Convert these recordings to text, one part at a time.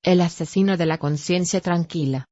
El asesino de la conciencia tranquila.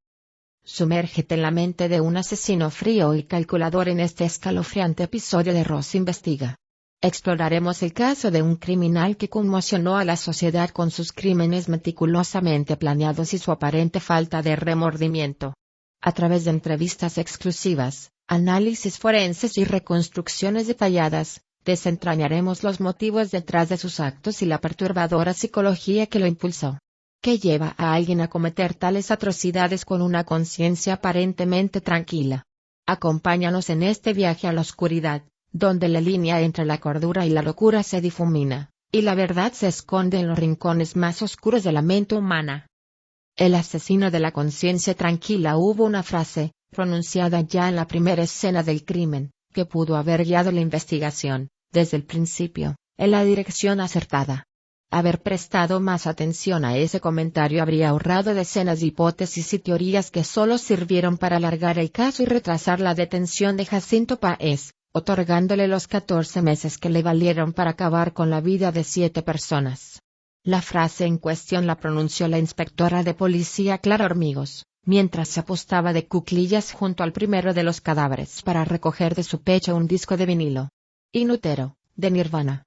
Sumérgete en la mente de un asesino frío y calculador en este escalofriante episodio de Ross Investiga. Exploraremos el caso de un criminal que conmocionó a la sociedad con sus crímenes meticulosamente planeados y su aparente falta de remordimiento. A través de entrevistas exclusivas, análisis forenses y reconstrucciones detalladas, desentrañaremos los motivos detrás de sus actos y la perturbadora psicología que lo impulsó. ¿Qué lleva a alguien a cometer tales atrocidades con una conciencia aparentemente tranquila? Acompáñanos en este viaje a la oscuridad, donde la línea entre la cordura y la locura se difumina, y la verdad se esconde en los rincones más oscuros de la mente humana. El asesino de la conciencia tranquila. Hubo una frase, pronunciada ya en la primera escena del crimen, que pudo haber guiado la investigación, desde el principio, en la dirección acertada. Haber prestado más atención a ese comentario habría ahorrado decenas de hipótesis y teorías que solo sirvieron para alargar el caso y retrasar la detención de Jacinto Páez, otorgándole los 14 meses que le valieron para acabar con la vida de 7 personas. La frase en cuestión la pronunció la inspectora de policía Clara Hormigos, mientras se apostaba de cuclillas junto al primero de los cadáveres para recoger de su pecho un disco de vinilo. Inútero, de Nirvana.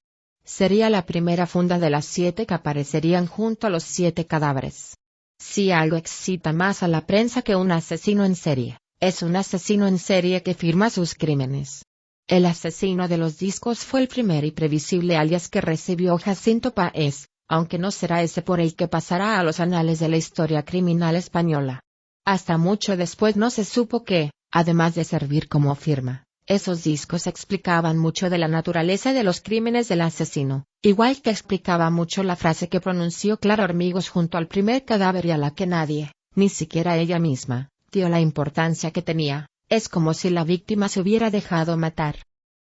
Sería la primera funda de las 7 que aparecerían junto a los 7 cadáveres. Si algo excita más a la prensa que un asesino en serie, es un asesino en serie que firma sus crímenes. El asesino de los discos fue el primer y previsible alias que recibió Jacinto Páez, aunque no será ese por el que pasará a los anales de la historia criminal española. Hasta mucho después no se supo que, además de servir como firma, esos discos explicaban mucho de la naturaleza de los crímenes del asesino, igual que explicaba mucho la frase que pronunció Clara Hormigos junto al primer cadáver y a la que nadie, ni siquiera ella misma, dio la importancia que tenía. Es como si la víctima se hubiera dejado matar.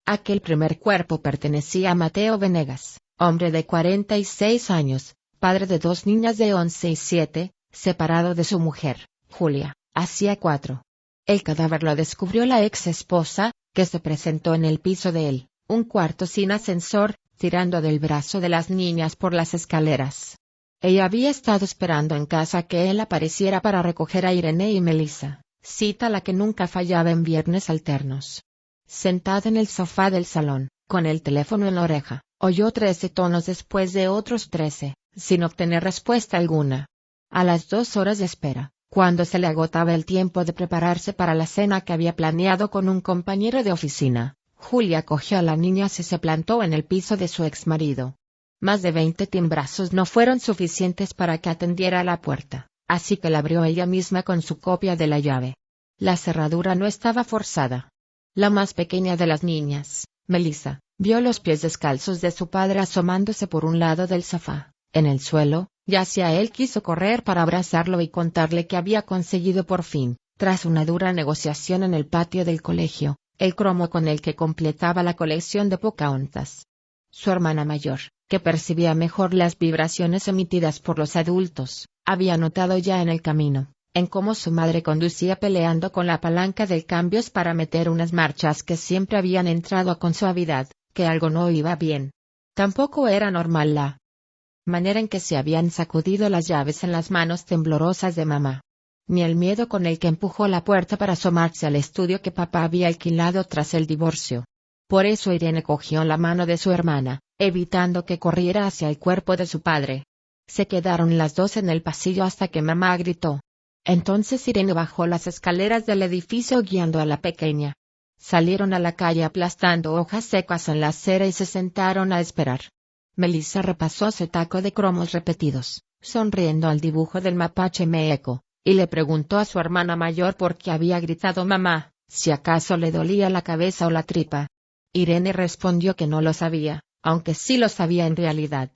Aquel primer cuerpo pertenecía a Mateo Venegas, hombre de 46 años, padre de 2 niñas de 11 y 7, separado de su mujer, Julia, hacía 4. El cadáver lo descubrió la ex esposa, que se presentó en el piso de él, un cuarto sin ascensor, tirando del brazo de las niñas por las escaleras. Ella había estado esperando en casa que él apareciera para recoger a Irene y Melissa, cita la que nunca fallaba en viernes alternos. Sentada en el sofá del salón, con el teléfono en la oreja, oyó 13 tonos después de otros 13, sin obtener respuesta alguna. A las 2 horas de espera, cuando se le agotaba el tiempo de prepararse para la cena que había planeado con un compañero de oficina, Julia cogió a la niña y se plantó en el piso de su exmarido. Más de 20 timbrazos no fueron suficientes para que atendiera a la puerta, así que la abrió ella misma con su copia de la llave. La cerradura no estaba forzada. La más pequeña de las niñas, Melissa, vio los pies descalzos de su padre asomándose por un lado del sofá. En el suelo, yacía él. Quiso correr para abrazarlo y contarle que había conseguido por fin, tras una dura negociación en el patio del colegio, el cromo con el que completaba la colección de Pocahontas. Su hermana mayor, que percibía mejor las vibraciones emitidas por los adultos, había notado ya en el camino, en cómo su madre conducía peleando con la palanca del cambios para meter unas marchas que siempre habían entrado con suavidad, que algo no iba bien. Tampoco era normal la manera en que se habían sacudido las llaves en las manos temblorosas de mamá. Ni el miedo con el que empujó la puerta para asomarse al estudio que papá había alquilado tras el divorcio. Por eso Irene cogió la mano de su hermana, evitando que corriera hacia el cuerpo de su padre. Se quedaron las dos en el pasillo hasta que mamá gritó. Entonces Irene bajó las escaleras del edificio guiando a la pequeña. Salieron a la calle aplastando hojas secas en la acera y se sentaron a esperar. Melissa repasó su taco de cromos repetidos, sonriendo al dibujo del mapache meeco, y le preguntó a su hermana mayor por qué había gritado mamá, si acaso le dolía la cabeza o la tripa. Irene respondió que no lo sabía, aunque sí lo sabía en realidad.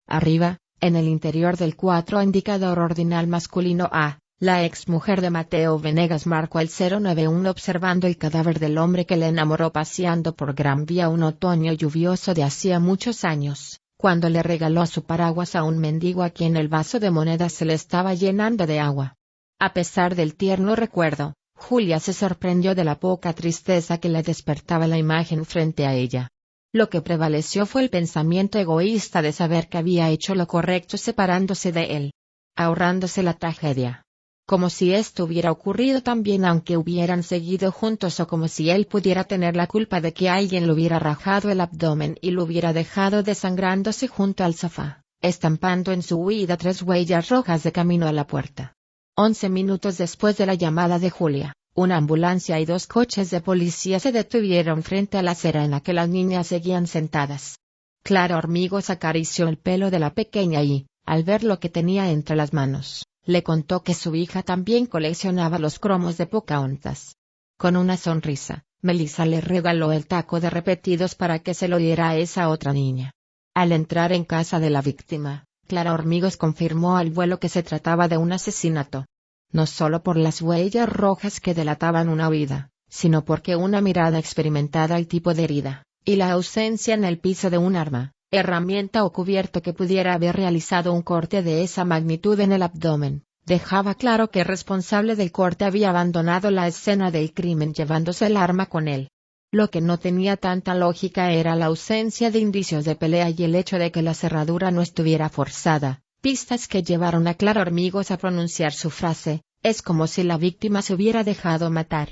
Arriba, en el interior del 4 indicador ordinal masculino A, la ex mujer de Mateo Venegas marcó el 091 observando el cadáver del hombre que le enamoró paseando por Gran Vía un otoño lluvioso de hacía muchos años, cuando le regaló su paraguas a un mendigo a quien el vaso de monedas se le estaba llenando de agua. A pesar del tierno recuerdo, Julia se sorprendió de la poca tristeza que le despertaba la imagen frente a ella. Lo que prevaleció fue el pensamiento egoísta de saber que había hecho lo correcto separándose de él. ahorrándose la tragedia. Como si esto hubiera ocurrido también aunque hubieran seguido juntos o como si él pudiera tener la culpa de que alguien le hubiera rajado el abdomen y lo hubiera dejado desangrándose junto al sofá, estampando en su huida 3 huellas rojas de camino a la puerta. 11 minutos después de la llamada de Julia, una ambulancia y 2 coches de policía se detuvieron frente a la acera en la que las niñas seguían sentadas. Clara Hormigos acarició el pelo de la pequeña y, al ver lo que tenía entre las manos, le contó que su hija también coleccionaba los cromos de Pocahontas. Con una sonrisa, Melissa le regaló el taco de repetidos para que se lo diera a esa otra niña. Al entrar en casa de la víctima, Clara Hormigos confirmó al vuelo que se trataba de un asesinato. No solo por las huellas rojas que delataban una huida, sino porque una mirada experimentada al tipo de herida, y la ausencia en el piso de un arma, herramienta o cubierto que pudiera haber realizado un corte de esa magnitud en el abdomen, dejaba claro que el responsable del corte había abandonado la escena del crimen llevándose el arma con él. Lo que no tenía tanta lógica era la ausencia de indicios de pelea y el hecho de que la cerradura no estuviera forzada, pistas que llevaron a Clara Hormigos a pronunciar su frase, es como si la víctima se hubiera dejado matar.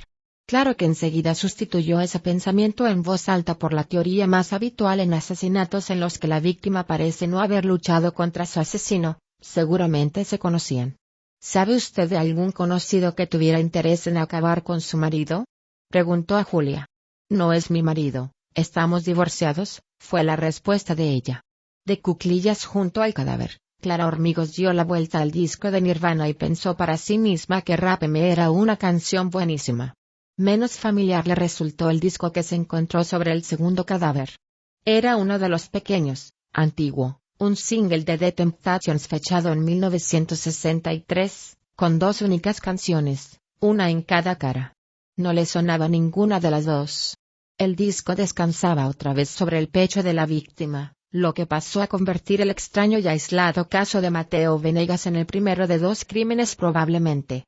Claro que enseguida sustituyó ese pensamiento en voz alta por la teoría más habitual en asesinatos en los que la víctima parece no haber luchado contra su asesino, seguramente se conocían. ¿Sabe usted de algún conocido que tuviera interés en acabar con su marido?, preguntó a Julia. No es mi marido, estamos divorciados, fue la respuesta de ella. De cuclillas junto al cadáver, Clara Hormigos dio la vuelta al disco de Nirvana y pensó para sí misma que Rape Me era una canción buenísima. Menos familiar le resultó el disco que se encontró sobre el segundo cadáver. Era uno de los pequeños, antiguo, un single de The Temptations fechado en 1963, con 2 únicas canciones, una en cada cara. No le sonaba ninguna de las dos. El disco descansaba otra vez sobre el pecho de la víctima, lo que pasó a convertir el extraño y aislado caso de Mateo Venegas en el primero de 2 crímenes probablemente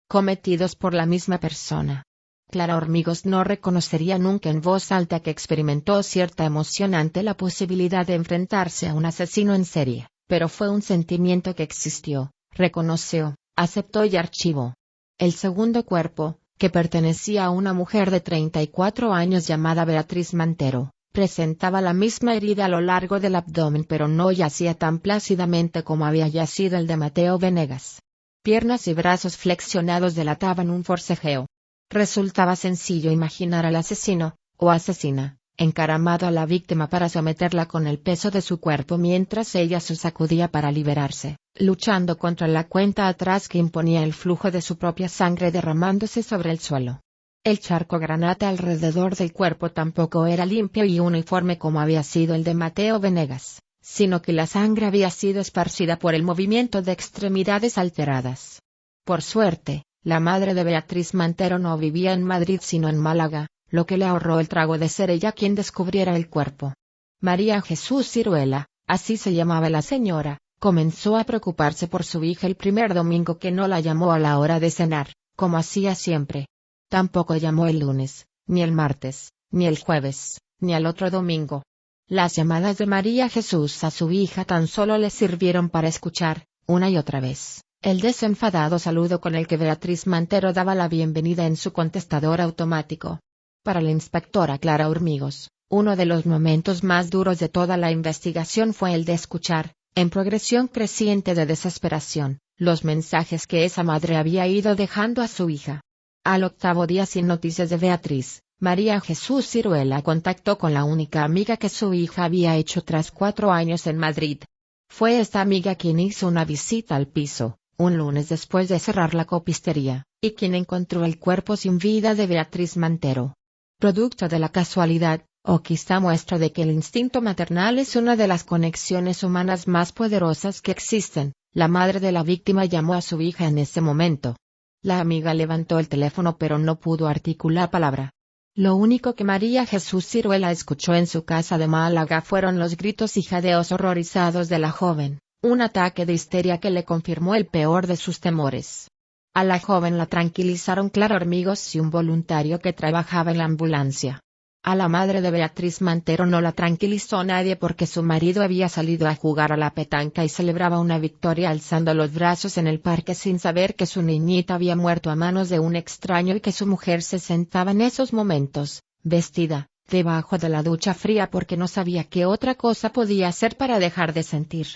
cometidos por la misma persona. Clara Hormigos no reconocería nunca en voz alta que experimentó cierta emoción ante la posibilidad de enfrentarse a un asesino en serie, pero fue un sentimiento que existió, reconoció, aceptó y archivó. El segundo cuerpo, que pertenecía a una mujer de 34 años llamada Beatriz Mantero, presentaba la misma herida a lo largo del abdomen pero no yacía tan plácidamente como había yacido el de Mateo Venegas. Piernas y brazos flexionados delataban un forcejeo. Resultaba sencillo imaginar al asesino, o asesina, encaramado a la víctima para someterla con el peso de su cuerpo mientras ella se sacudía para liberarse, luchando contra la cuenta atrás que imponía el flujo de su propia sangre derramándose sobre el suelo. El charco granate alrededor del cuerpo tampoco era limpio y uniforme como había sido el de Mateo Venegas, sino que la sangre había sido esparcida por el movimiento de extremidades alteradas. Por suerte, la madre de Beatriz Mantero no vivía en Madrid sino en Málaga, lo que le ahorró el trago de ser ella quien descubriera el cuerpo. María Jesús Ciruela, así se llamaba la señora, comenzó a preocuparse por su hija el primer domingo que no la llamó a la hora de cenar, como hacía siempre. Tampoco llamó el lunes, ni el martes, ni el jueves, ni al otro domingo. Las llamadas de María Jesús a su hija tan solo le sirvieron para escuchar, una y otra vez, el desenfadado saludo con el que Beatriz Mantero daba la bienvenida en su contestador automático. Para la inspectora Clara Hormigos, uno de los momentos más duros de toda la investigación fue el de escuchar, en progresión creciente de desesperación, los mensajes que esa madre había ido dejando a su hija. Al 8º día sin noticias de Beatriz, María Jesús Ciruela contactó con la única amiga que su hija había hecho tras 4 años en Madrid. Fue esta amiga quien hizo una visita al piso, un lunes después de cerrar la copistería, y quien encontró el cuerpo sin vida de Beatriz Mantero. Producto de la casualidad, o quizá muestra de que el instinto maternal es una de las conexiones humanas más poderosas que existen, la madre de la víctima llamó a su hija en ese momento. La amiga levantó el teléfono pero no pudo articular palabra. Lo único que María Jesús Ciruela escuchó en su casa de Málaga fueron los gritos y jadeos horrorizados de la joven, un ataque de histeria que le confirmó el peor de sus temores. A la joven la tranquilizaron Clara Hormigos y un voluntario que trabajaba en la ambulancia. A la madre de Beatriz Mantero no la tranquilizó nadie porque su marido había salido a jugar a la petanca y celebraba una victoria alzando los brazos en el parque sin saber que su niñita había muerto a manos de un extraño y que su mujer se sentaba en esos momentos, vestida, debajo de la ducha fría porque no sabía qué otra cosa podía hacer para dejar de sentir.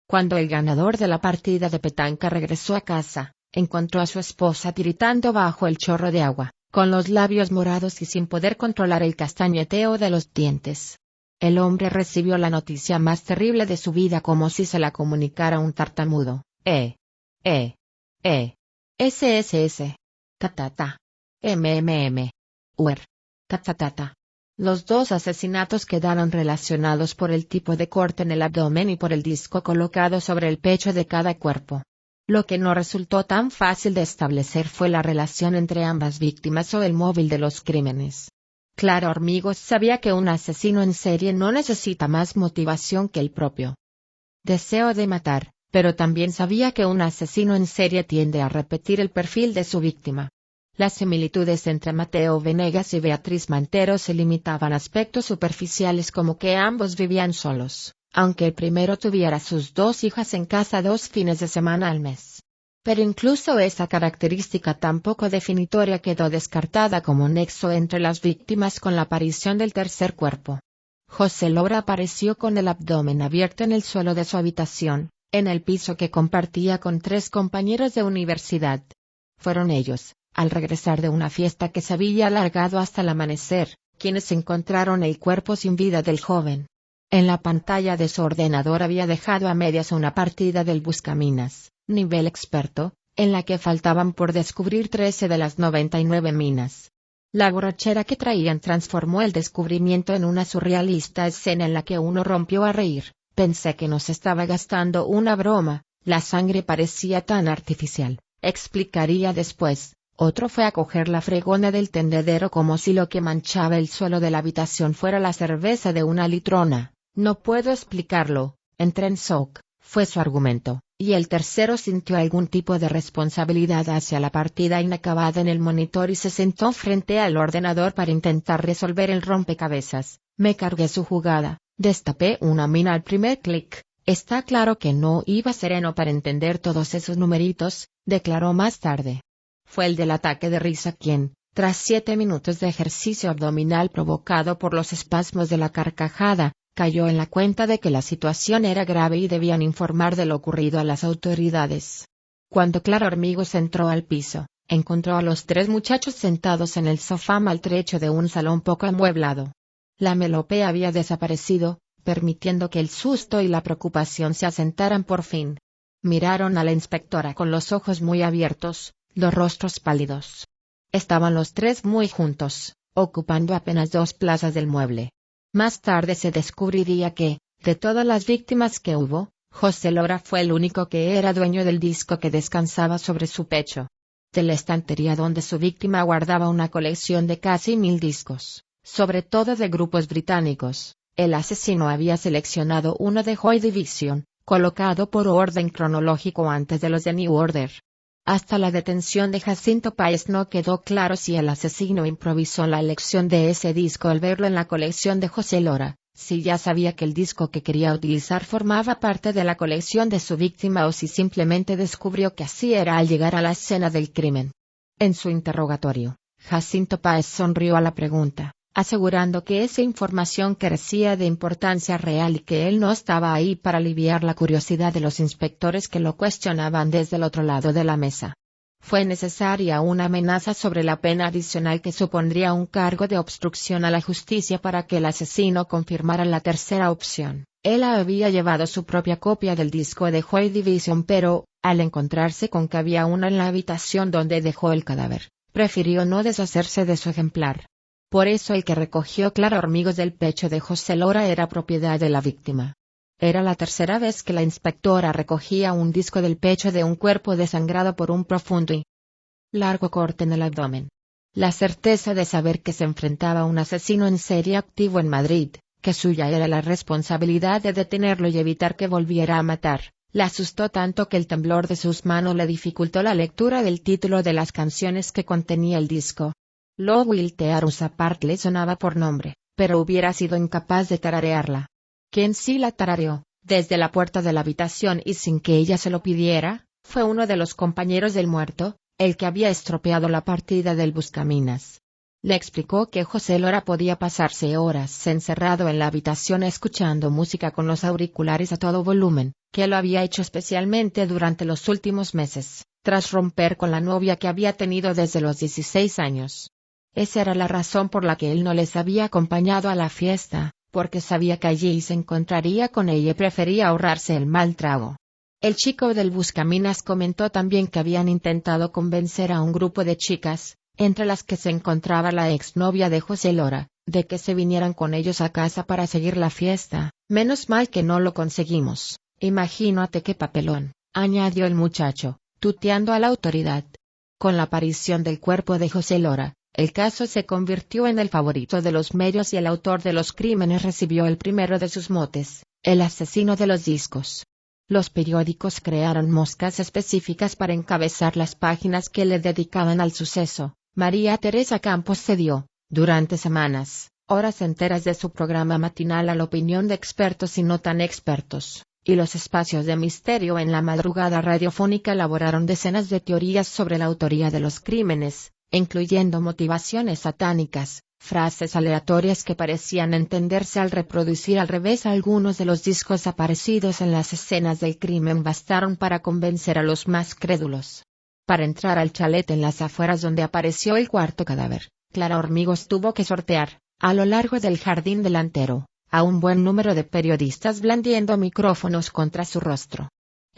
Cuando el ganador de la partida de petanca regresó a casa, encontró a su esposa tiritando bajo el chorro de agua, con los labios morados y sin poder controlar el castañeteo de los dientes. El hombre recibió la noticia más terrible de su vida como si se la comunicara un tartamudo. SSS. Ta. MMM. UR. Ta. Los dos asesinatos quedaron relacionados por el tipo de corte en el abdomen y por el disco colocado sobre el pecho de cada cuerpo. Lo que no resultó tan fácil de establecer fue la relación entre ambas víctimas o el móvil de los crímenes. Clara Hormigos sabía que un asesino en serie no necesita más motivación que el propio deseo de matar, pero también sabía que un asesino en serie tiende a repetir el perfil de su víctima. Las similitudes entre Mateo Venegas y Beatriz Mantero se limitaban a aspectos superficiales como que ambos vivían solos, aunque el primero tuviera sus 2 hijas en casa 2 fines de semana al mes. Pero incluso esa característica tan poco definitoria quedó descartada como nexo entre las víctimas con la aparición del tercer cuerpo. José Lora apareció con el abdomen abierto en el suelo de su habitación, en el piso que compartía con 3 compañeros de universidad. Fueron ellos, al regresar de una fiesta que se había alargado hasta el amanecer, quienes encontraron el cuerpo sin vida del joven. En la pantalla de su ordenador había dejado a medias una partida del Buscaminas, nivel experto, en la que faltaban por descubrir 13 de las 99 minas. La borrachera que traían transformó el descubrimiento en una surrealista escena en la que uno rompió a reír. Pensé que nos estaba gastando una broma, la sangre parecía tan artificial, explicaría después. Otro fue a coger la fregona del tendedero como si lo que manchaba el suelo de la habitación fuera la cerveza de una litrona. No puedo explicarlo, entré en shock, fue su argumento, y el tercero sintió algún tipo de responsabilidad hacia la partida inacabada en el monitor y se sentó frente al ordenador para intentar resolver el rompecabezas. Me cargué su jugada, destapé una mina al primer clic. Está claro que no iba sereno para entender todos esos numeritos, declaró más tarde. Fue el del ataque de risa quien, tras 7 minutos de ejercicio abdominal provocado por los espasmos de la carcajada, cayó en la cuenta de que la situación era grave y debían informar de lo ocurrido a las autoridades. Cuando Clara Hormigos entró al piso, encontró a los 3 muchachos sentados en el sofá maltrecho de un salón poco amueblado. La melopea había desaparecido, permitiendo que el susto y la preocupación se asentaran por fin. Miraron a la inspectora con los ojos muy abiertos, los rostros pálidos. Estaban los 3 muy juntos, ocupando apenas 2 plazas del mueble. Más tarde se descubriría que, de todas las víctimas que hubo, José Lora fue el único que era dueño del disco que descansaba sobre su pecho. De la estantería donde su víctima guardaba una colección de casi 1000 discos, sobre todo de grupos británicos, el asesino había seleccionado uno de Joy Division, colocado por orden cronológico antes de los de New Order. Hasta la detención de Jacinto Páez no quedó claro si el asesino improvisó la elección de ese disco al verlo en la colección de José Lora, si ya sabía que el disco que quería utilizar formaba parte de la colección de su víctima o si simplemente descubrió que así era al llegar a la escena del crimen. En su interrogatorio, Jacinto Páez sonrió a la pregunta, asegurando que esa información carecía de importancia real y que él no estaba ahí para aliviar la curiosidad de los inspectores que lo cuestionaban desde el otro lado de la mesa. Fue necesaria una amenaza sobre la pena adicional que supondría un cargo de obstrucción a la justicia para que el asesino confirmara la tercera opción. Él había llevado su propia copia del disco de Joy Division pero, al encontrarse con que había una en la habitación donde dejó el cadáver, prefirió no deshacerse de su ejemplar. Por eso el que recogió Clara Hormigos del pecho de José Lora era propiedad de la víctima. Era la tercera vez que la inspectora recogía un disco del pecho de un cuerpo desangrado por un profundo y largo corte en el abdomen. La certeza de saber que se enfrentaba a un asesino en serie activo en Madrid, que suya era la responsabilidad de detenerlo y evitar que volviera a matar, la asustó tanto que el temblor de sus manos le dificultó la lectura del título de las canciones que contenía el disco. Lo Will Tear Us Apart le sonaba por nombre, pero hubiera sido incapaz de tararearla. Quien sí la tarareó, desde la puerta de la habitación y sin que ella se lo pidiera, fue uno de los compañeros del muerto, el que había estropeado la partida del buscaminas. Le explicó que José Lora podía pasarse horas encerrado en la habitación escuchando música con los auriculares a todo volumen, que lo había hecho especialmente durante los últimos meses, tras romper con la novia que había tenido desde los 16 años. Esa era la razón por la que él no les había acompañado a la fiesta, porque sabía que allí se encontraría con ella y prefería ahorrarse el mal trago. El chico del buscaminas comentó también que habían intentado convencer a un grupo de chicas, entre las que se encontraba la exnovia de José Lora, de que se vinieran con ellos a casa para seguir la fiesta. Menos mal que no lo conseguimos. Imagínate qué papelón, añadió el muchacho, tuteando a la autoridad. Con la aparición del cuerpo de José Lora, el caso se convirtió en el favorito de los medios y el autor de los crímenes recibió el primero de sus motes, el asesino de los discos. Los periódicos crearon moscas específicas para encabezar las páginas que le dedicaban al suceso. María Teresa Campos cedió, durante semanas, horas enteras de su programa matinal a la opinión de expertos y no tan expertos, y los espacios de misterio en la madrugada radiofónica elaboraron decenas de teorías sobre la autoría de los crímenes, incluyendo motivaciones satánicas, frases aleatorias que parecían entenderse al reproducir al revés algunos de los discos aparecidos en las escenas del crimen bastaron para convencer a los más crédulos. Para entrar al chalet en las afueras donde apareció el cuarto cadáver, Clara Hormigos tuvo que sortear, a lo largo del jardín delantero, a un buen número de periodistas blandiendo micrófonos contra su rostro.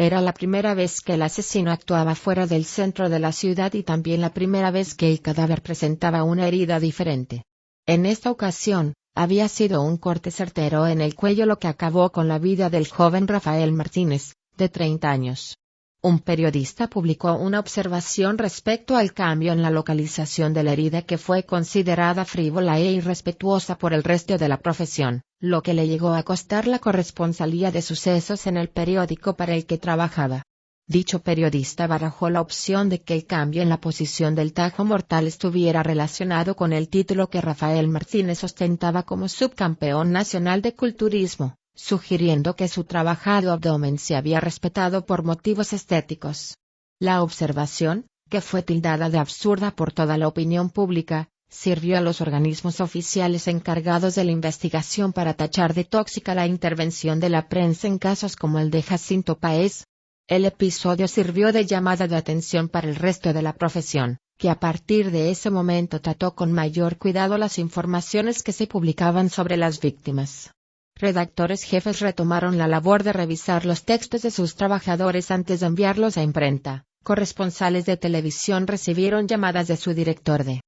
Era la primera vez que el asesino actuaba fuera del centro de la ciudad y también la primera vez que el cadáver presentaba una herida diferente. En esta ocasión, había sido un corte certero en el cuello lo que acabó con la vida del joven Rafael Martínez, de 30 años. Un periodista publicó una observación respecto al cambio en la localización de la herida que fue considerada frívola e irrespetuosa por el resto de la profesión, lo que le llegó a costar la corresponsalía de sucesos en el periódico para el que trabajaba. Dicho periodista barajó la opción de que el cambio en la posición del tajo mortal estuviera relacionado con el título que Rafael Martínez ostentaba como subcampeón nacional de culturismo, sugiriendo que su trabajado abdomen se había respetado por motivos estéticos. La observación, que fue tildada de absurda por toda la opinión pública, sirvió a los organismos oficiales encargados de la investigación para tachar de tóxica la intervención de la prensa en casos como el de Jacinto Páez. El episodio sirvió de llamada de atención para el resto de la profesión, que a partir de ese momento trató con mayor cuidado las informaciones que se publicaban sobre las víctimas. Redactores jefes retomaron la labor de revisar los textos de sus trabajadores antes de enviarlos a imprenta. Corresponsales de televisión recibieron llamadas de su director de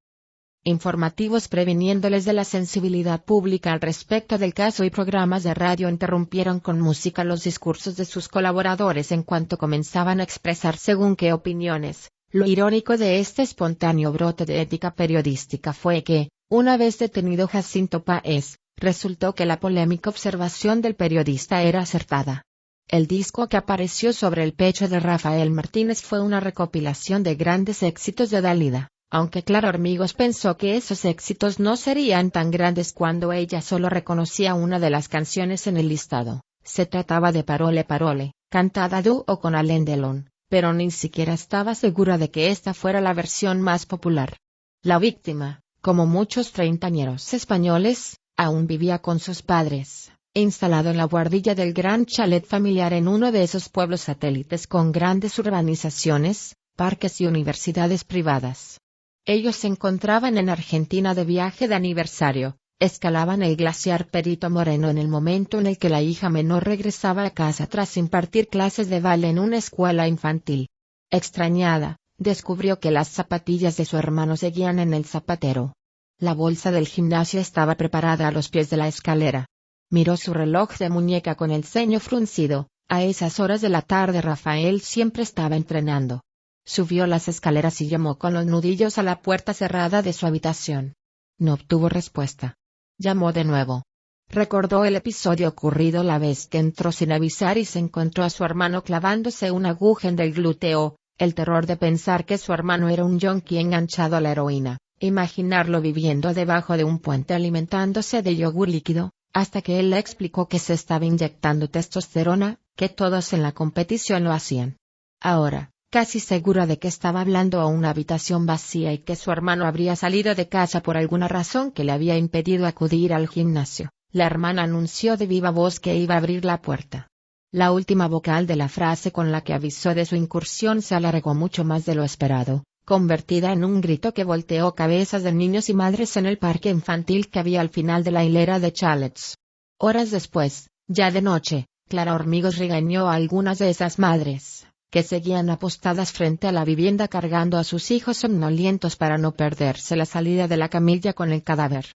informativos previniéndoles de la sensibilidad pública al respecto del caso y programas de radio interrumpieron con música los discursos de sus colaboradores en cuanto comenzaban a expresar según qué opiniones. Lo irónico de este espontáneo brote de ética periodística fue que, una vez detenido Jacinto Páez, resultó que la polémica observación del periodista era acertada. El disco que apareció sobre el pecho de Rafael Martínez fue una recopilación de grandes éxitos de Dalida, aunque Clara Hormigos pensó que esos éxitos no serían tan grandes cuando ella solo reconocía una de las canciones en el listado. Se trataba de Parole Parole, cantada a dúo con Alain Delon, pero ni siquiera estaba segura de que esta fuera la versión más popular. La víctima, como muchos treintañeros españoles, aún vivía con sus padres, instalado en la buhardilla del gran chalet familiar en uno de esos pueblos satélites con grandes urbanizaciones, parques y universidades privadas. Ellos se encontraban en Argentina de viaje de aniversario, escalaban el glaciar Perito Moreno en el momento en el que la hija menor regresaba a casa tras impartir clases de baile en una escuela infantil. Extrañada, descubrió que las zapatillas de su hermano seguían en el zapatero. La bolsa del gimnasio estaba preparada a los pies de la escalera. Miró su reloj de muñeca con el ceño fruncido. A esas horas de la tarde Rafael siempre estaba entrenando. Subió las escaleras y llamó con los nudillos a la puerta cerrada de su habitación. No obtuvo respuesta. Llamó de nuevo. Recordó el episodio ocurrido la vez que entró sin avisar y se encontró a su hermano clavándose una aguja en el glúteo, el terror de pensar que su hermano era un yonki enganchado a la heroína, Imaginarlo viviendo debajo de un puente alimentándose de yogur líquido, hasta que él le explicó que se estaba inyectando testosterona, que todos en la competición lo hacían. Ahora, casi segura de que estaba hablando a una habitación vacía y que su hermano habría salido de casa por alguna razón que le había impedido acudir al gimnasio, la hermana anunció de viva voz que iba a abrir la puerta. La última vocal de la frase con la que avisó de su incursión se alargó mucho más de lo esperado, convertida en un grito que volteó cabezas de niños y madres en el parque infantil que había al final de la hilera de chalets. Horas después, ya de noche, Clara Hormigos regañó a algunas de esas madres, que seguían apostadas frente a la vivienda cargando a sus hijos somnolientos para no perderse la salida de la camilla con el cadáver.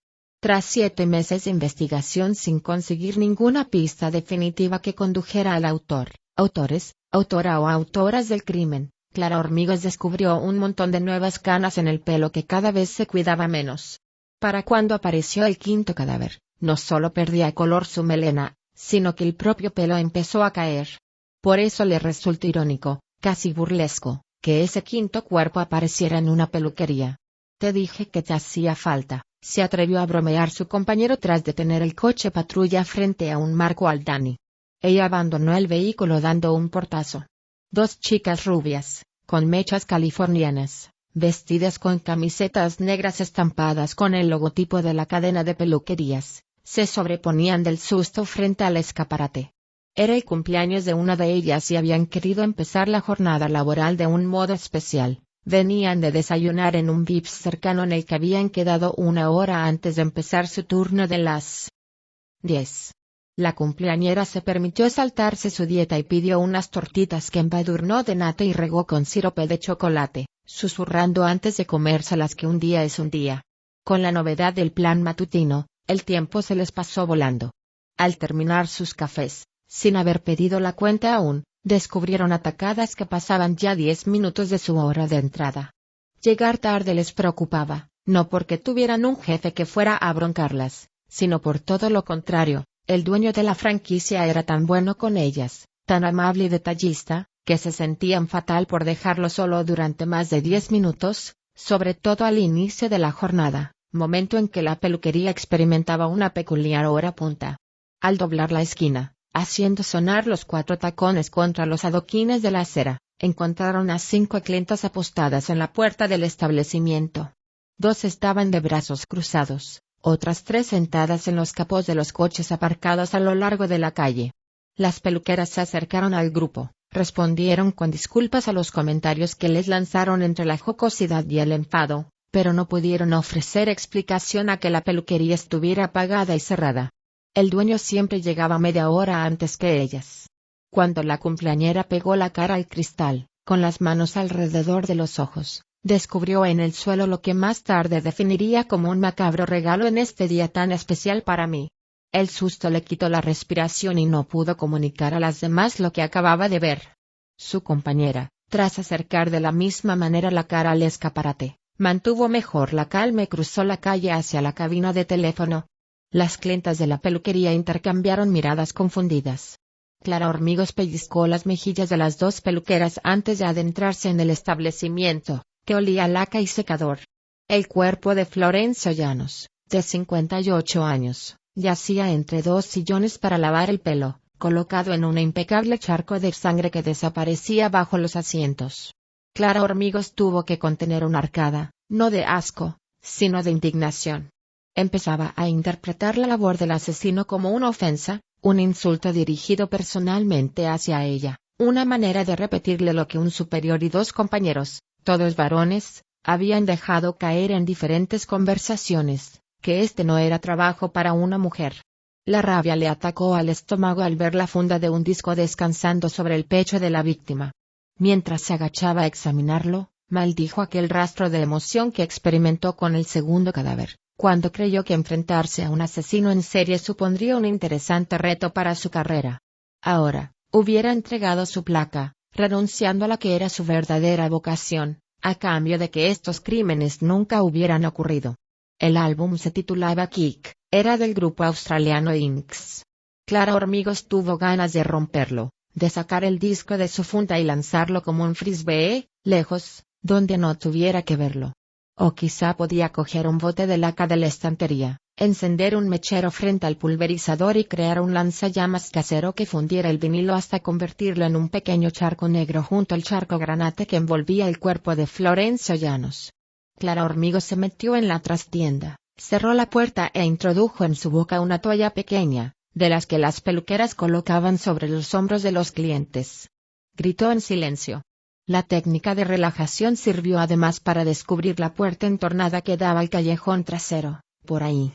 Tras 7 meses de investigación sin conseguir ninguna pista definitiva que condujera al autor, autora o autoras del crimen, Clara Hormigos descubrió un montón de nuevas canas en el pelo que cada vez se cuidaba menos. Para cuando apareció el quinto cadáver, no solo perdía color su melena, sino que el propio pelo empezó a caer. Por eso le resultó irónico, casi burlesco, que ese quinto cuerpo apareciera en una peluquería. Te dije que te hacía falta, se atrevió a bromear su compañero tras detener el coche patrulla frente a un Marco Aldani. Ella abandonó el vehículo dando un portazo. 2 chicas rubias, con mechas californianas, vestidas con camisetas negras estampadas con el logotipo de la cadena de peluquerías, se sobreponían del susto frente al escaparate. Era el cumpleaños de una de ellas y habían querido empezar la jornada laboral de un modo especial. Venían de desayunar en un Vips cercano en el que habían quedado 1 hora antes de empezar su turno de las 10. La cumpleañera se permitió saltarse su dieta y pidió unas tortitas que embadurnó de nata y regó con sirope de chocolate, susurrando antes de comérselas que un día es un día. Con la novedad del plan matutino, el tiempo se les pasó volando. Al terminar sus cafés, sin haber pedido la cuenta aún, descubrieron atacadas que pasaban ya 10 minutos de su hora de entrada. Llegar tarde les preocupaba, no porque tuvieran un jefe que fuera a broncarlas, sino por todo lo contrario, el dueño de la franquicia era tan bueno con ellas, tan amable y detallista, que se sentían fatal por dejarlo solo durante más de 10 minutos, sobre todo al inicio de la jornada, momento en que la peluquería experimentaba una peculiar hora punta. Al doblar la esquina, haciendo sonar los 4 tacones contra los adoquines de la acera, encontraron a 5 clientas apostadas en la puerta del establecimiento. 2 estaban de brazos cruzados, otras 3 sentadas en los capós de los coches aparcados a lo largo de la calle. Las peluqueras se acercaron al grupo, respondieron con disculpas a los comentarios que les lanzaron entre la jocosidad y el enfado, pero no pudieron ofrecer explicación a que la peluquería estuviera apagada y cerrada. El dueño siempre llegaba media hora antes que ellas. Cuando la cumpleañera pegó la cara al cristal, con las manos alrededor de los ojos, descubrió en el suelo lo que más tarde definiría como un macabro regalo en este día tan especial para mí. El susto le quitó la respiración y no pudo comunicar a las demás lo que acababa de ver. Su compañera, tras acercar de la misma manera la cara al escaparate, mantuvo mejor la calma y cruzó la calle hacia la cabina de teléfono. Las clientas de la peluquería intercambiaron miradas confundidas. Clara Hormigos pellizcó las mejillas de las 2 peluqueras antes de adentrarse en el establecimiento, que olía a laca y secador. El cuerpo de Florencio Llanos, de 58 años, yacía entre 2 sillones para lavar el pelo, colocado en un impecable charco de sangre que desaparecía bajo los asientos. Clara Hormigos tuvo que contener una arcada, no de asco, sino de indignación. Empezaba a interpretar la labor del asesino como una ofensa, un insulto dirigido personalmente hacia ella, una manera de repetirle lo que un superior y 2 compañeros, todos varones, habían dejado caer en diferentes conversaciones, que este no era trabajo para una mujer. La rabia le atacó al estómago al ver la funda de un disco descansando sobre el pecho de la víctima. Mientras se agachaba a examinarlo, maldijo aquel rastro de emoción que experimentó con el segundo cadáver, cuando creyó que enfrentarse a un asesino en serie supondría un interesante reto para su carrera. Ahora, hubiera entregado su placa, renunciando a la que era su verdadera vocación, a cambio de que estos crímenes nunca hubieran ocurrido. El álbum se titulaba Kick, era del grupo australiano Inks. Clara Hormigos tuvo ganas de romperlo, de sacar el disco de su funda y lanzarlo como un frisbee, lejos, donde no tuviera que verlo. O quizá podía coger un bote de laca de la estantería, encender un mechero frente al pulverizador y crear un lanzallamas casero que fundiera el vinilo hasta convertirlo en un pequeño charco negro junto al charco granate que envolvía el cuerpo de Florencio Llanos. Clara Hormigo se metió en la trastienda, cerró la puerta e introdujo en su boca una toalla pequeña, de las que las peluqueras colocaban sobre los hombros de los clientes. Gritó en silencio. La técnica de relajación sirvió además para descubrir la puerta entornada que daba al callejón trasero, por ahí.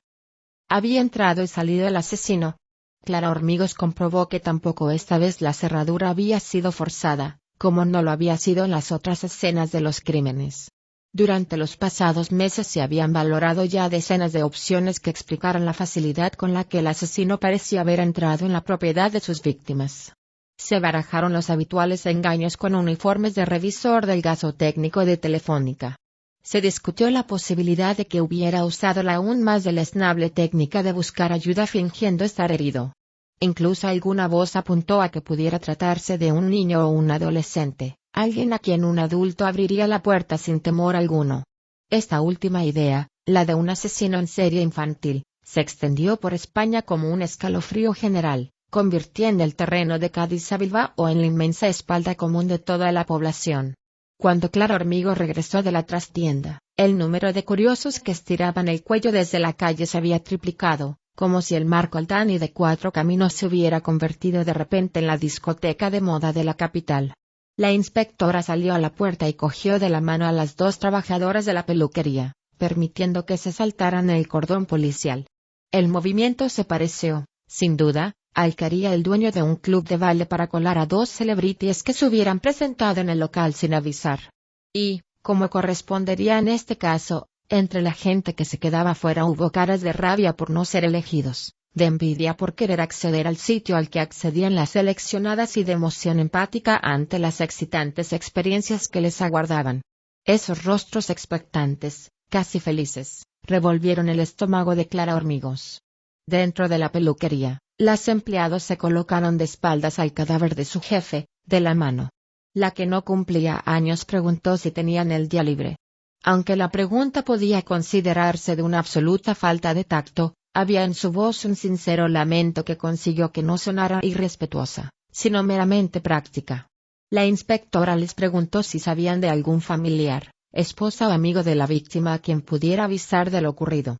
Había entrado y salido el asesino. Clara Hormigos comprobó que tampoco esta vez la cerradura había sido forzada, como no lo había sido en las otras escenas de los crímenes. Durante los pasados meses se habían valorado ya decenas de opciones que explicaran la facilidad con la que el asesino parecía haber entrado en la propiedad de sus víctimas. Se barajaron los habituales engaños con uniformes de revisor del gasotécnico de Telefónica. Se discutió la posibilidad de que hubiera usado la aún más deleznable técnica de buscar ayuda fingiendo estar herido. Incluso alguna voz apuntó a que pudiera tratarse de un niño o un adolescente, alguien a quien un adulto abriría la puerta sin temor alguno. Esta última idea, la de un asesino en serie infantil, se extendió por España como un escalofrío general, convirtiendo el terreno de Cádiz a Bilbao en la inmensa espalda común de toda la población. Cuando Clara Hormigo regresó de la trastienda, el número de curiosos que estiraban el cuello desde la calle se había triplicado, como si el Marco Altani de Cuatro Caminos se hubiera convertido de repente en la discoteca de moda de la capital. La inspectora salió a la puerta y cogió de la mano a las dos trabajadoras de la peluquería, permitiendo que se saltaran el cordón policial. El movimiento se pareció, sin duda, al que haría el dueño de un club de baile para colar a dos celebrities que se hubieran presentado en el local sin avisar. Y, como correspondería en este caso, entre la gente que se quedaba fuera hubo caras de rabia por no ser elegidos, de envidia por querer acceder al sitio al que accedían las seleccionadas y de emoción empática ante las excitantes experiencias que les aguardaban. Esos rostros expectantes, casi felices, revolvieron el estómago de Clara Hormigos. Dentro de la peluquería, las empleados se colocaron de espaldas al cadáver de su jefe, de la mano. La que no cumplía años preguntó si tenían el día libre. Aunque la pregunta podía considerarse de una absoluta falta de tacto, había en su voz un sincero lamento que consiguió que no sonara irrespetuosa, sino meramente práctica. La inspectora les preguntó si sabían de algún familiar, esposa o amigo de la víctima a quien pudiera avisar de lo ocurrido.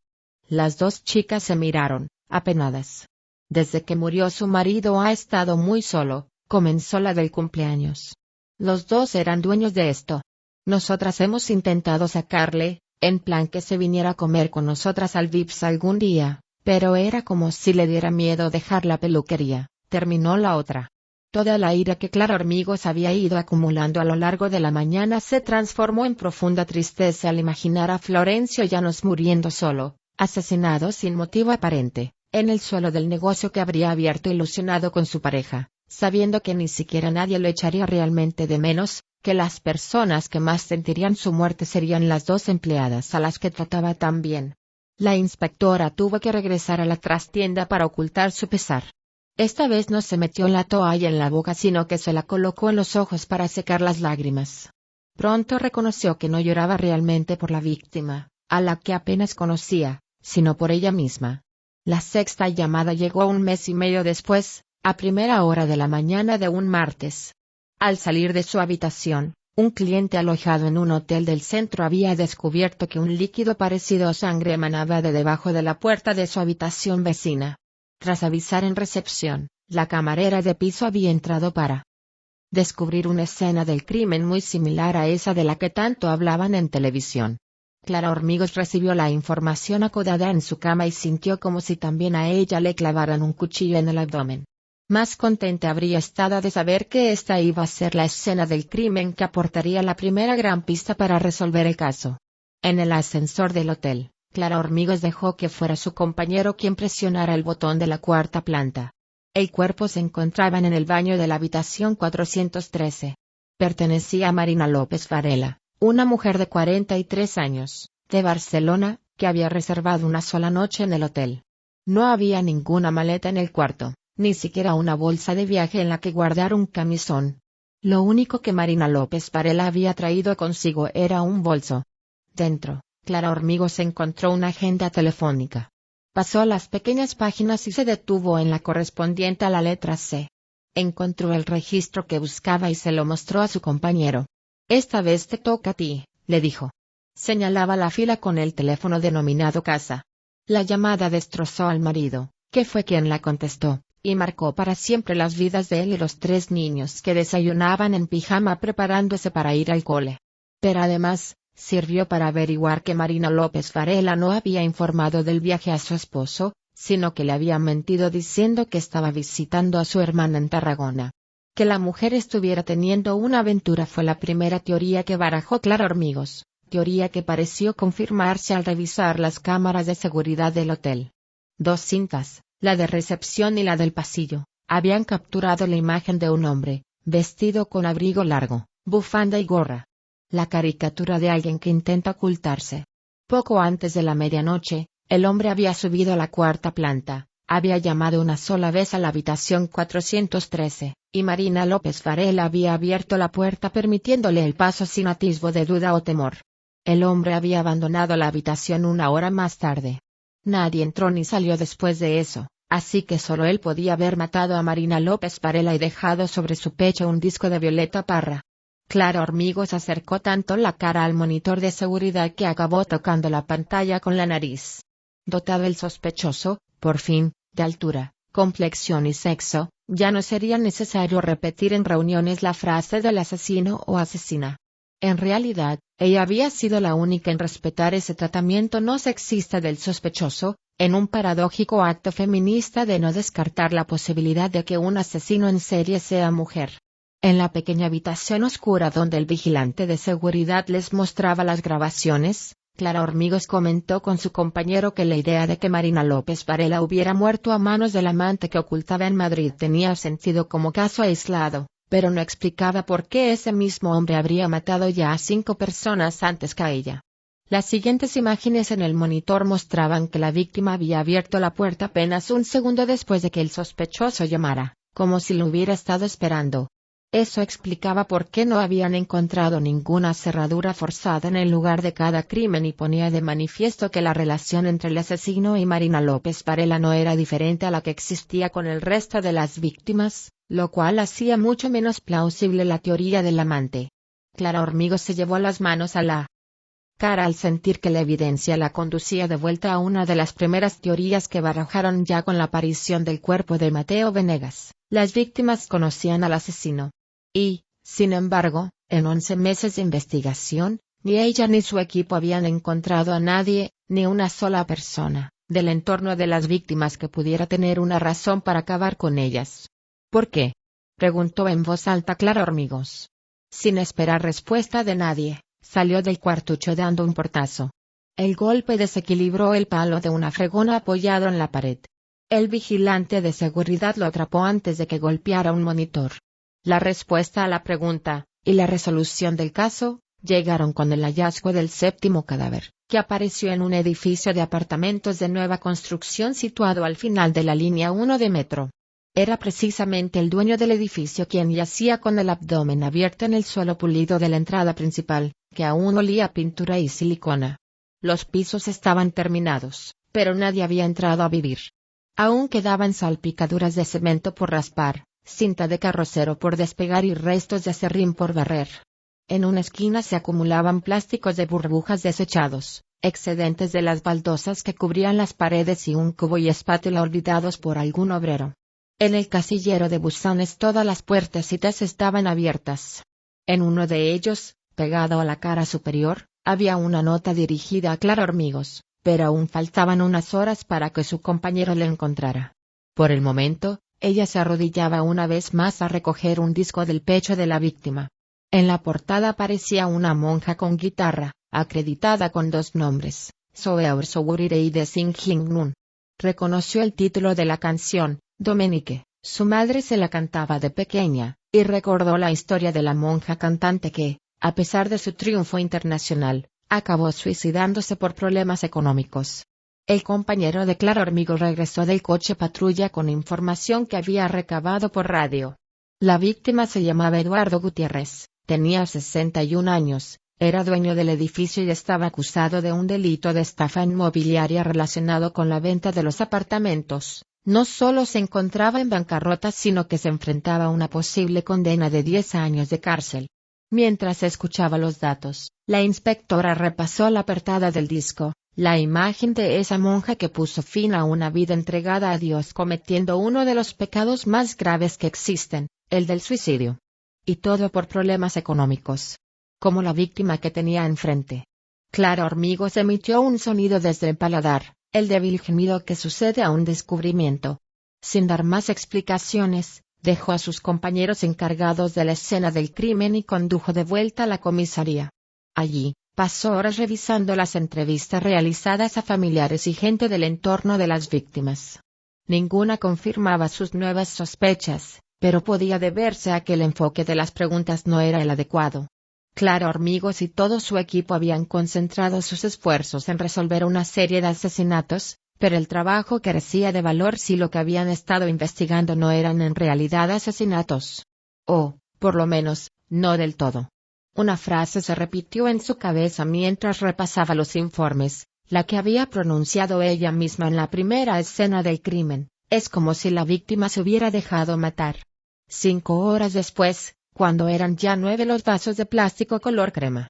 Las dos chicas se miraron, apenadas. Desde que murió su marido ha estado muy solo, comenzó la del cumpleaños. Los dos eran dueños de esto. Nosotras hemos intentado sacarle, en plan que se viniera a comer con nosotras al Vips algún día, pero era como si le diera miedo dejar la peluquería, terminó la otra. Toda la ira que Clara Hormigos había ido acumulando a lo largo de la mañana se transformó en profunda tristeza al imaginar a Florencio Llanos muriendo solo, asesinado sin motivo aparente, en el suelo del negocio que habría abierto ilusionado con su pareja, sabiendo que ni siquiera nadie lo echaría realmente de menos, que las personas que más sentirían su muerte serían las dos empleadas a las que trataba tan bien. La inspectora tuvo que regresar a la trastienda para ocultar su pesar. Esta vez no se metió la toalla en la boca sino que se la colocó en los ojos para secar las lágrimas. Pronto reconoció que no lloraba realmente por la víctima, a la que apenas conocía, sino por ella misma. La sexta llamada llegó 1 mes y medio después, a primera hora de la mañana de un martes. Al salir de su habitación, un cliente alojado en un hotel del centro había descubierto que un líquido parecido a sangre emanaba de debajo de la puerta de su habitación vecina. Tras avisar en recepción, la camarera de piso había entrado para descubrir una escena del crimen muy similar a esa de la que tanto hablaban en televisión. Clara Hormigos recibió la información acodada en su cama y sintió como si también a ella le clavaran un cuchillo en el abdomen. Más contenta habría estado de saber que esta iba a ser la escena del crimen que aportaría la primera gran pista para resolver el caso. En el ascensor del hotel, Clara Hormigos dejó que fuera su compañero quien presionara el botón de la 4ª planta. El cuerpo se encontraba en el baño de la habitación 413. Pertenecía a Marina López Varela, una mujer de 43 años, de Barcelona, que había reservado una sola noche en el hotel. No había ninguna maleta en el cuarto, ni siquiera una bolsa de viaje en la que guardar un camisón. Lo único que Marina López Varela había traído consigo era un bolso. Dentro, Clara Hormigos encontró una agenda telefónica. Pasó las pequeñas páginas y se detuvo en la correspondiente a la letra C. Encontró el registro que buscaba y se lo mostró a su compañero. «Esta vez te toca a ti», le dijo. Señalaba la fila con el teléfono denominado casa. La llamada destrozó al marido, que fue quien la contestó, y marcó para siempre las vidas de él y los 3 niños que desayunaban en pijama preparándose para ir al cole. Pero además, sirvió para averiguar que Marina López Varela no había informado del viaje a su esposo, sino que le había mentido diciendo que estaba visitando a su hermana en Tarragona. Que la mujer estuviera teniendo una aventura fue la primera teoría que barajó Clara Hormigos, teoría que pareció confirmarse al revisar las cámaras de seguridad del hotel. 2 cintas, la de recepción y la del pasillo, habían capturado la imagen de un hombre, vestido con abrigo largo, bufanda y gorra. La caricatura de alguien que intenta ocultarse. Poco antes de la medianoche, el hombre había subido a la 4ª planta, había llamado una sola vez a la habitación 413, y Marina López Varela había abierto la puerta permitiéndole el paso sin atisbo de duda o temor. El hombre había abandonado la habitación 1 hora más tarde. Nadie entró ni salió después de eso, así que solo él podía haber matado a Marina López Varela y dejado sobre su pecho un disco de Violeta Parra. Clara Hormigos acercó tanto la cara al monitor de seguridad que acabó tocando la pantalla con la nariz. Dotado el sospechoso, por fin, de altura, complexión y sexo, ya no sería necesario repetir en reuniones la frase del asesino o asesina. En realidad, ella había sido la única en respetar ese tratamiento no sexista del sospechoso, en un paradójico acto feminista de no descartar la posibilidad de que un asesino en serie sea mujer. En la pequeña habitación oscura donde el vigilante de seguridad les mostraba las grabaciones, Clara Hormigos comentó con su compañero que la idea de que Marina López Varela hubiera muerto a manos del amante que ocultaba en Madrid tenía sentido como caso aislado, pero no explicaba por qué ese mismo hombre habría matado ya a 5 personas antes que a ella. Las siguientes imágenes en el monitor mostraban que la víctima había abierto la puerta apenas un segundo después de que el sospechoso llamara, como si lo hubiera estado esperando. Eso explicaba por qué no habían encontrado ninguna cerradura forzada en el lugar de cada crimen y ponía de manifiesto que la relación entre el asesino y Marina López Varela no era diferente a la que existía con el resto de las víctimas, lo cual hacía mucho menos plausible la teoría del amante. Clara Hormigos se llevó las manos a la cara al sentir que la evidencia la conducía de vuelta a una de las primeras teorías que barajaron ya con la aparición del cuerpo de Mateo Venegas. Las víctimas conocían al asesino. Y, sin embargo, en 11 meses de investigación, ni ella ni su equipo habían encontrado a nadie, ni una sola persona, del entorno de las víctimas que pudiera tener una razón para acabar con ellas. ¿Por qué?, preguntó en voz alta Clara Hormigos. Sin esperar respuesta de nadie, salió del cuartucho dando un portazo. El golpe desequilibró el palo de una fregona apoyado en la pared. El vigilante de seguridad lo atrapó antes de que golpeara un monitor. La respuesta a la pregunta, y la resolución del caso, llegaron con el hallazgo del 7º cadáver, que apareció en un edificio de apartamentos de nueva construcción situado al final de la línea 1 de metro. Era precisamente el dueño del edificio quien yacía con el abdomen abierto en el suelo pulido de la entrada principal, que aún olía a pintura y silicona. Los pisos estaban terminados, pero nadie había entrado a vivir. Aún quedaban salpicaduras de cemento por raspar, cinta de carrocero por despegar y restos de acerrín por barrer. En una esquina se acumulaban plásticos de burbujas desechados, excedentes de las baldosas que cubrían las paredes y un cubo y espátula olvidados por algún obrero. En el casillero de buzones todas las puertecitas estaban abiertas. En uno de ellos, pegado a la cara superior, había una nota dirigida a Clara Hormigos, pero aún faltaban unas horas para que su compañero la encontrara. Por el momento, ella se arrodillaba una vez más a recoger un disco del pecho de la víctima. En la portada aparecía una monja con guitarra, acreditada con 2 nombres, Soeur Sougurire y de Singhingnun. Reconoció el título de la canción, Domenique, su madre se la cantaba de pequeña, y recordó la historia de la monja cantante que, a pesar de su triunfo internacional, acabó suicidándose por problemas económicos. El compañero de Clara Hormigos regresó del coche patrulla con información que había recabado por radio. La víctima se llamaba Eduardo Gutiérrez, tenía 61 años, Era dueño del edificio y estaba acusado de un delito de estafa inmobiliaria relacionado con la venta de los apartamentos. No solo se encontraba en bancarrota, sino que se enfrentaba a una posible condena de 10 años de cárcel. Mientras escuchaba los datos, la inspectora repasó la portada del disco, la imagen de esa monja que puso fin a una vida entregada a Dios cometiendo uno de los pecados más graves que existen, el del suicidio. Y todo por problemas económicos. Como la víctima que tenía enfrente. Clara Hormigos emitió un sonido desde el paladar, el débil gemido que sucede a un descubrimiento. Sin dar más explicaciones, dejó a sus compañeros encargados de la escena del crimen y condujo de vuelta a la comisaría. Allí, pasó horas revisando las entrevistas realizadas a familiares y gente del entorno de las víctimas. Ninguna confirmaba sus nuevas sospechas, pero podía deberse a que el enfoque de las preguntas no era el adecuado. Clara Hormigos y todo su equipo habían concentrado sus esfuerzos en resolver una serie de asesinatos, pero el trabajo carecía de valor si lo que habían estado investigando no eran en realidad asesinatos. O, por lo menos, no del todo. Una frase se repitió en su cabeza mientras repasaba los informes, la que había pronunciado ella misma en la primera escena del crimen: es como si la víctima se hubiera dejado matar. 5 horas después, cuando eran ya 9 los vasos de plástico color crema,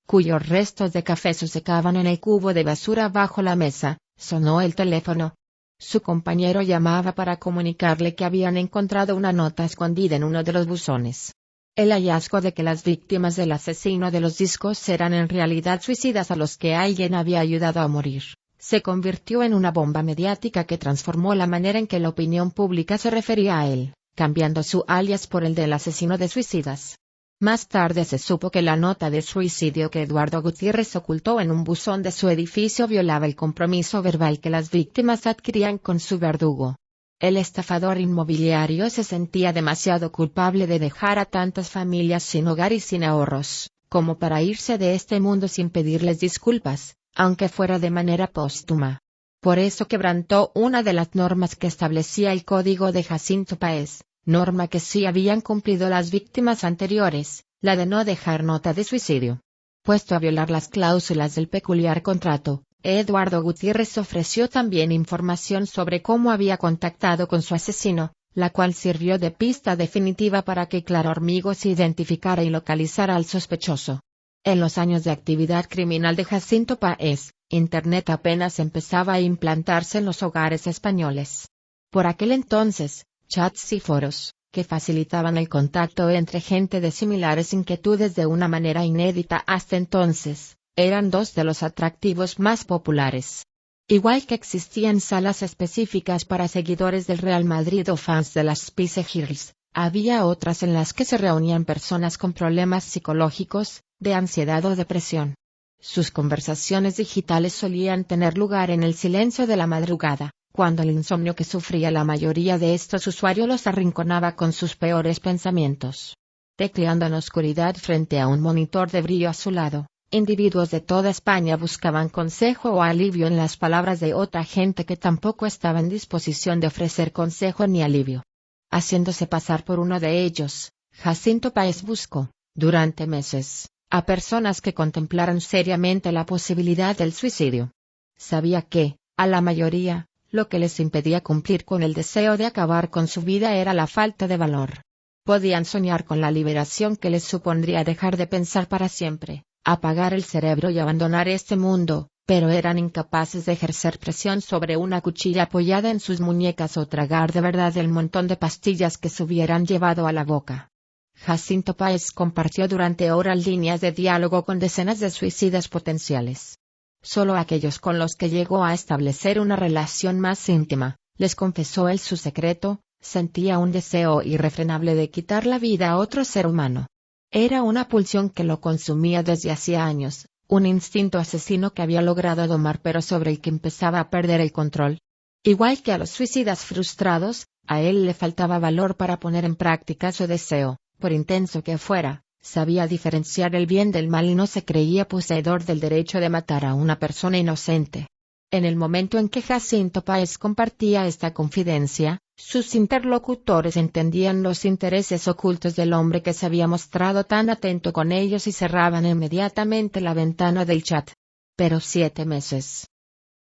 cuyos restos de café se secaban en el cubo de basura bajo la mesa, sonó el teléfono. Su compañero llamaba para comunicarle que habían encontrado una nota escondida en uno de los buzones. El hallazgo de que las víctimas del asesino de los discos eran en realidad suicidas a los que alguien había ayudado a morir, se convirtió en una bomba mediática que transformó la manera en que la opinión pública se refería a él, cambiando su alias por el del asesino de suicidas. Más tarde se supo que la nota de suicidio que Eduardo Gutiérrez ocultó en un buzón de su edificio violaba el compromiso verbal que las víctimas adquirían con su verdugo. El estafador inmobiliario se sentía demasiado culpable de dejar a tantas familias sin hogar y sin ahorros, como para irse de este mundo sin pedirles disculpas, aunque fuera de manera póstuma. Por eso quebrantó una de las normas que establecía el Código de Jacinto Páez, norma que sí habían cumplido las víctimas anteriores, la de no dejar nota de suicidio. Puesto a violar las cláusulas del peculiar contrato, Eduardo Gutiérrez ofreció también información sobre cómo había contactado con su asesino, la cual sirvió de pista definitiva para que Clara Hormigos identificara y localizara al sospechoso. En los años de actividad criminal de Jacinto Páez, Internet apenas empezaba a implantarse en los hogares españoles. Por aquel entonces, chats y foros, que facilitaban el contacto entre gente de similares inquietudes de una manera inédita hasta entonces, eran 2 de los atractivos más populares. Igual que existían salas específicas para seguidores del Real Madrid o fans de las Spice Girls, había otras en las que se reunían personas con problemas psicológicos, de ansiedad o depresión. Sus conversaciones digitales solían tener lugar en el silencio de la madrugada, cuando el insomnio que sufría la mayoría de estos usuarios los arrinconaba con sus peores pensamientos. Tecleando en oscuridad frente a un monitor de brillo azulado, individuos de toda España buscaban consejo o alivio en las palabras de otra gente que tampoco estaba en disposición de ofrecer consejo ni alivio. Haciéndose pasar por uno de ellos, Jacinto Páez buscó, durante meses, a personas que contemplaran seriamente la posibilidad del suicidio. Sabía que, a la mayoría, lo que les impedía cumplir con el deseo de acabar con su vida era la falta de valor. Podían soñar con la liberación que les supondría dejar de pensar para siempre, apagar el cerebro y abandonar este mundo, pero eran incapaces de ejercer presión sobre una cuchilla apoyada en sus muñecas o tragar de verdad el montón de pastillas que se hubieran llevado a la boca. Jacinto Páez compartió durante horas líneas de diálogo con decenas de suicidas potenciales. Solo aquellos con los que llegó a establecer una relación más íntima, les confesó él su secreto, sentía un deseo irrefrenable de quitar la vida a otro ser humano. Era una pulsión que lo consumía desde hacía años, un instinto asesino que había logrado domar pero sobre el que empezaba a perder el control. Igual que a los suicidas frustrados, a él le faltaba valor para poner en práctica su deseo, por intenso que fuera. Sabía diferenciar el bien del mal y no se creía poseedor del derecho de matar a una persona inocente. En el momento en que Jacinto Páez compartía esta confidencia, sus interlocutores entendían los intereses ocultos del hombre que se había mostrado tan atento con ellos y cerraban inmediatamente la ventana del chat. Pero 7 meses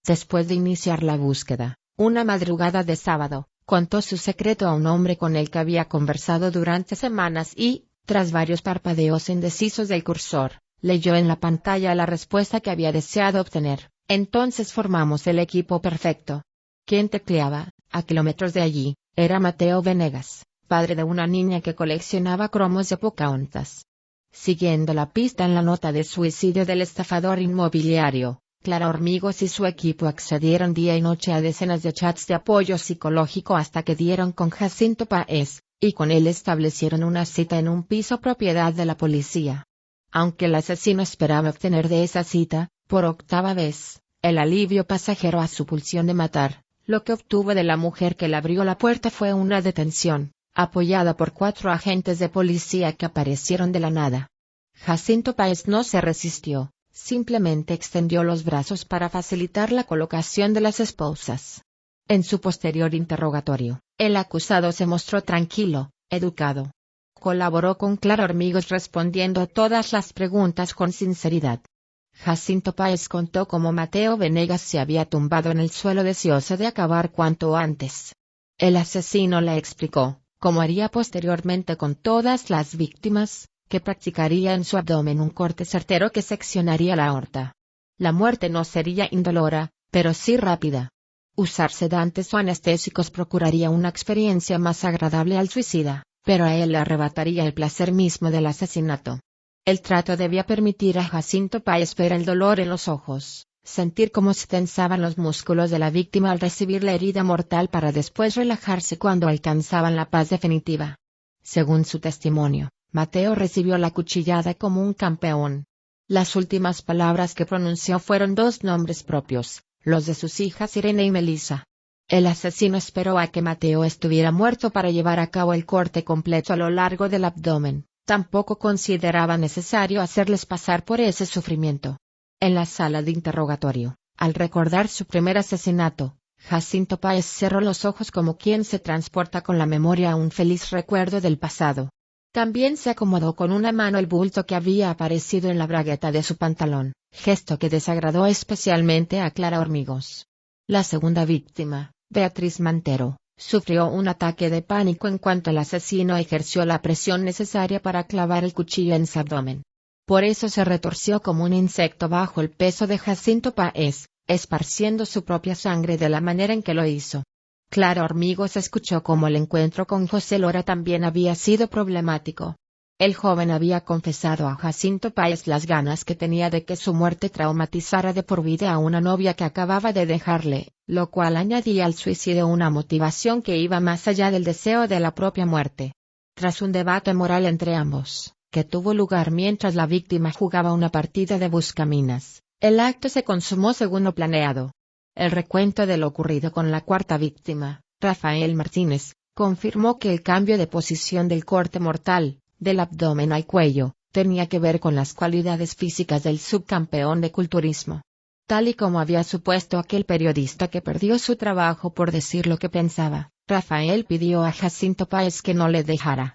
después de iniciar la búsqueda, una madrugada de sábado, contó su secreto a un hombre con el que había conversado durante semanas y, tras varios parpadeos indecisos del cursor, leyó en la pantalla la respuesta que había deseado obtener. Entonces formamos el equipo perfecto. Quien tecleaba, a kilómetros de allí, era Mateo Venegas, padre de una niña que coleccionaba cromos de Pocahontas. Siguiendo la pista en la nota de suicidio del estafador inmobiliario, Clara Hormigos y su equipo accedieron día y noche a decenas de chats de apoyo psicológico hasta que dieron con Jacinto Páez, y con él establecieron una cita en un piso propiedad de la policía. Aunque el asesino esperaba obtener de esa cita, por 8ª vez, el alivio pasajero a su pulsión de matar, lo que obtuvo de la mujer que le abrió la puerta fue una detención, apoyada por 4 agentes de policía que aparecieron de la nada. Jacinto Páez no se resistió, simplemente extendió los brazos para facilitar la colocación de las esposas. En su posterior interrogatorio, el acusado se mostró tranquilo, educado. Colaboró con Clara Hormigos respondiendo a todas las preguntas con sinceridad. Jacinto Páez contó cómo Mateo Venegas se había tumbado en el suelo deseoso de acabar cuanto antes. El asesino le explicó, como haría posteriormente con todas las víctimas, que practicaría en su abdomen un corte certero que seccionaría la aorta. La muerte no sería indolora, pero sí rápida. Usar sedantes o anestésicos procuraría una experiencia más agradable al suicida, pero a él le arrebataría el placer mismo del asesinato. El trato debía permitir a Jacinto Páez ver el dolor en los ojos, sentir cómo se tensaban los músculos de la víctima al recibir la herida mortal para después relajarse cuando alcanzaban la paz definitiva. Según su testimonio, Mateo recibió la cuchillada como un campeón. Las últimas palabras que pronunció fueron 2 nombres propios, los de sus hijas Irene y Melissa. El asesino esperó a que Mateo estuviera muerto para llevar a cabo el corte completo a lo largo del abdomen. Tampoco consideraba necesario hacerles pasar por ese sufrimiento. En la sala de interrogatorio, al recordar su primer asesinato, Jacinto Páez cerró los ojos como quien se transporta con la memoria a un feliz recuerdo del pasado. También se acomodó con una mano el bulto que había aparecido en la bragueta de su pantalón, gesto que desagradó especialmente a Clara Hormigos. La segunda víctima, Beatriz Mantero, sufrió un ataque de pánico en cuanto el asesino ejerció la presión necesaria para clavar el cuchillo en su abdomen. Por eso se retorció como un insecto bajo el peso de Jacinto Páez, esparciendo su propia sangre de la manera en que lo hizo. Clara Hormigos escuchó cómo el encuentro con José Lora también había sido problemático. El joven había confesado a Jacinto Páez las ganas que tenía de que su muerte traumatizara de por vida a una novia que acababa de dejarle, lo cual añadía al suicidio una motivación que iba más allá del deseo de la propia muerte. Tras un debate moral entre ambos, que tuvo lugar mientras la víctima jugaba una partida de buscaminas, el acto se consumó según lo planeado. El recuento de lo ocurrido con la 4ª víctima, Rafael Martínez, confirmó que el cambio de posición del corte mortal, del abdomen al cuello, tenía que ver con las cualidades físicas del subcampeón de culturismo. Tal y como había supuesto aquel periodista que perdió su trabajo por decir lo que pensaba, Rafael pidió a Jacinto Páez que no le dejara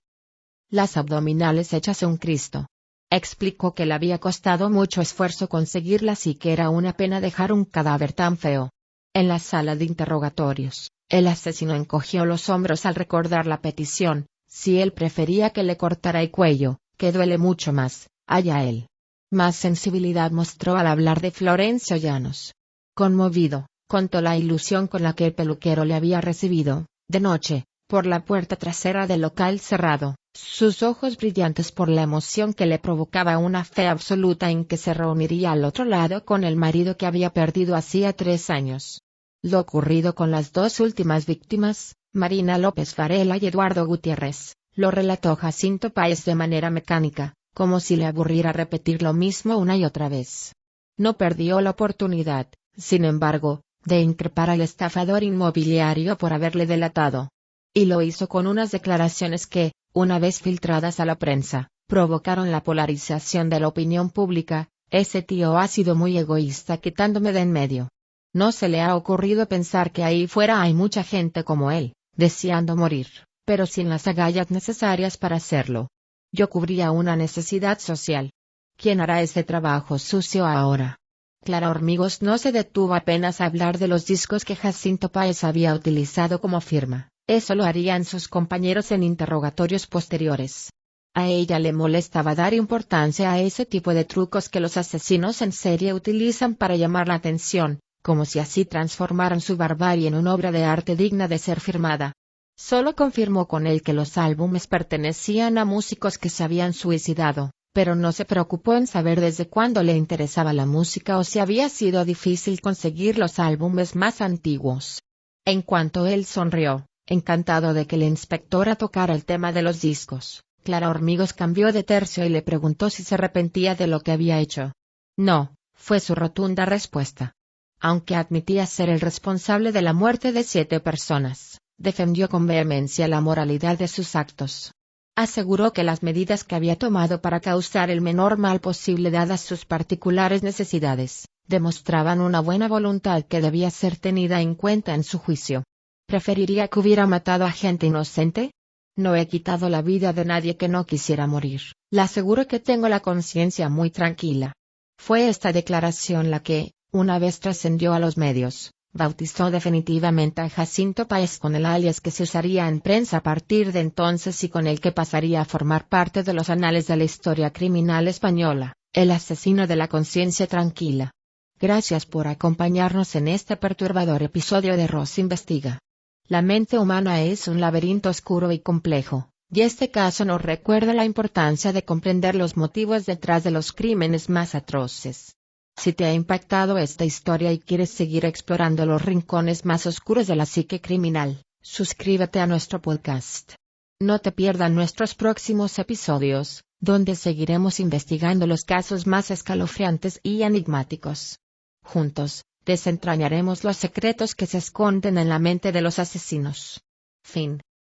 las abdominales hechas un Cristo. Explicó que le había costado mucho esfuerzo conseguirlas y que era una pena dejar un cadáver tan feo. En la sala de interrogatorios, el asesino encogió los hombros al recordar la petición. Si él prefería que le cortara el cuello, que duele mucho más, allá él. Más sensibilidad mostró al hablar de Florencio Llanos. Conmovido, contó la ilusión con la que el peluquero le había recibido, de noche, por la puerta trasera del local cerrado, sus ojos brillantes por la emoción que le provocaba una fe absoluta en que se reuniría al otro lado con el marido que había perdido hacía 3 años. Lo ocurrido con las 2 últimas víctimas, Marina López Varela y Eduardo Gutiérrez, lo relató Jacinto Páez de manera mecánica, como si le aburriera repetir lo mismo una y otra vez. No perdió la oportunidad, sin embargo, de increpar al estafador inmobiliario por haberle delatado. Y lo hizo con unas declaraciones que, una vez filtradas a la prensa, provocaron la polarización de la opinión pública. Ese tío ha sido muy egoísta quitándome de en medio. No se le ha ocurrido pensar que ahí fuera hay mucha gente como él, deseando morir, pero sin las agallas necesarias para hacerlo. Yo cubría una necesidad social. ¿Quién hará ese trabajo sucio ahora? Clara Hormigos no se detuvo apenas a hablar de los discos que Jacinto Páez había utilizado como firma, eso lo harían sus compañeros en interrogatorios posteriores. A ella le molestaba dar importancia a ese tipo de trucos que los asesinos en serie utilizan para llamar la atención, como si así transformaran su barbarie en una obra de arte digna de ser firmada. Solo confirmó con él que los álbumes pertenecían a músicos que se habían suicidado, pero no se preocupó en saber desde cuándo le interesaba la música o si había sido difícil conseguir los álbumes más antiguos. En cuanto él sonrió, encantado de que la inspectora tocara el tema de los discos, Clara Hormigos cambió de tercio y le preguntó si se arrepentía de lo que había hecho. No, fue su rotunda respuesta. Aunque admitía ser el responsable de la muerte de 7 personas, defendió con vehemencia la moralidad de sus actos. Aseguró que las medidas que había tomado para causar el menor mal posible dadas sus particulares necesidades, demostraban una buena voluntad que debía ser tenida en cuenta en su juicio. ¿Preferiría que hubiera matado a gente inocente? No he quitado la vida de nadie que no quisiera morir. Le aseguro que tengo la conciencia muy tranquila. Fue esta declaración la que, una vez trascendió a los medios, bautizó definitivamente a Jacinto Páez con el alias que se usaría en prensa a partir de entonces y con el que pasaría a formar parte de los anales de la historia criminal española, el asesino de la conciencia tranquila. Gracias por acompañarnos en este perturbador episodio de Ross Investiga. La mente humana es un laberinto oscuro y complejo, y este caso nos recuerda la importancia de comprender los motivos detrás de los crímenes más atroces. Si te ha impactado esta historia y quieres seguir explorando los rincones más oscuros de la psique criminal, suscríbete a nuestro podcast. No te pierdas nuestros próximos episodios, donde seguiremos investigando los casos más escalofriantes y enigmáticos. Juntos, desentrañaremos los secretos que se esconden en la mente de los asesinos. Fin.